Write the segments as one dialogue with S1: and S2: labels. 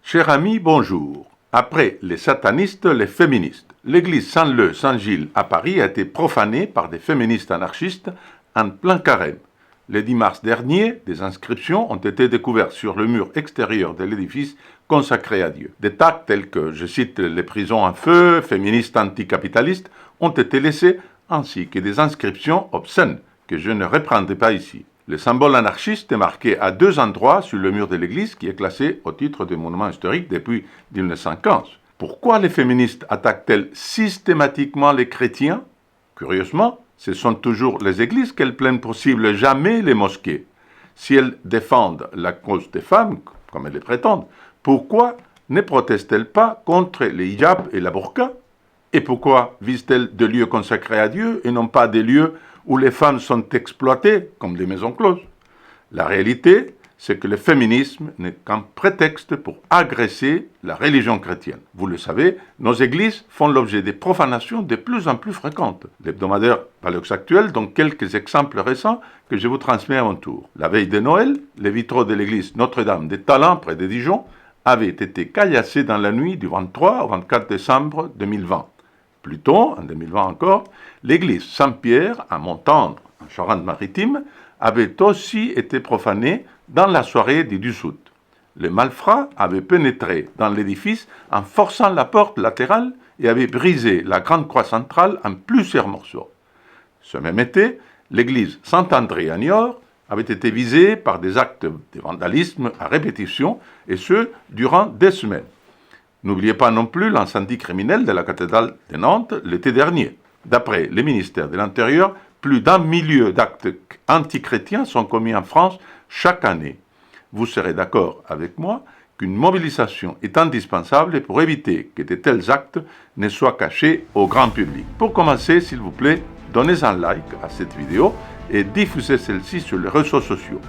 S1: Cher ami, bonjour. Après les satanistes, les féministes. L'église Saint-Leu, Saint-Gilles à Paris a été profanée par des féministes anarchistes en plein carême. Le 10 mars dernier, des inscriptions ont été découvertes sur le mur extérieur de l'édifice consacré à Dieu. Des tags tels que, je cite, les prisons en feu, féministes anticapitalistes, ont été laissés, ainsi que des inscriptions obscènes que je ne reprendrai pas ici. Le symbole anarchiste est marqué à 2 endroits sur le mur de l'église qui est classé au titre de monument historique depuis 1915. Pourquoi les féministes attaquent-elles systématiquement les chrétiens? Curieusement, ce sont toujours les églises qu'elles plaignent possible, jamais les mosquées. Si elles défendent la cause des femmes, comme elles le prétendent, pourquoi ne protestent-elles pas contre les hijabs et la burqa? Et pourquoi visent-elles des lieux consacrés à Dieu et non pas des lieux où les femmes sont exploitées comme des maisons closes? La réalité, c'est que le féminisme n'est qu'un prétexte pour agresser la religion chrétienne. Vous le savez, nos églises font l'objet de profanations de plus en plus fréquentes. L'hebdomadaire Palox Actuel donne quelques exemples récents que je vous transmets à mon tour. La veille de Noël, les vitraux de l'église Notre-Dame des Talents, près de Dijon, avaient été caillassés dans la nuit du 23 au 24 décembre 2020. Plus tôt, en 2020 encore, l'église Saint-Pierre, à Montendre, en Charente-Maritime, avait aussi été profanée dans la soirée du 10 août. Les malfrats avaient pénétré dans l'édifice en forçant la porte latérale et avaient brisé la grande croix centrale en plusieurs morceaux. Ce même été, l'église Saint-André à Niort avait été visée par des actes de vandalisme à répétition, et ce, durant des semaines. N'oubliez pas non plus l'incendie criminel de la cathédrale de Nantes l'été dernier. D'après le ministère de l'Intérieur, plus d'1 million d'actes antichrétiens sont commis en France chaque année. Vous serez d'accord avec moi qu'une mobilisation est indispensable pour éviter que de tels actes ne soient cachés au grand public. Pour commencer, s'il vous plaît, donnez un like à cette vidéo et diffusez celle-ci sur les réseaux sociaux.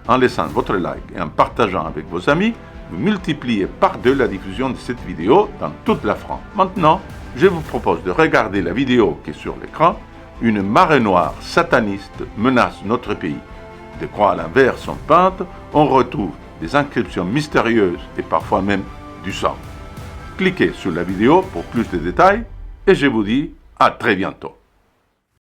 S1: En laissant votre like et en partageant avec vos amis, vous multipliez par 2 la diffusion de cette vidéo dans toute la France. Maintenant, je vous propose de regarder la vidéo qui est sur l'écran. Une marée noire sataniste menace notre pays. Des croix à l'envers sont peintes, on retrouve des inscriptions mystérieuses et parfois même du sang. Cliquez sur la vidéo pour plus de détails et je vous dis à très bientôt.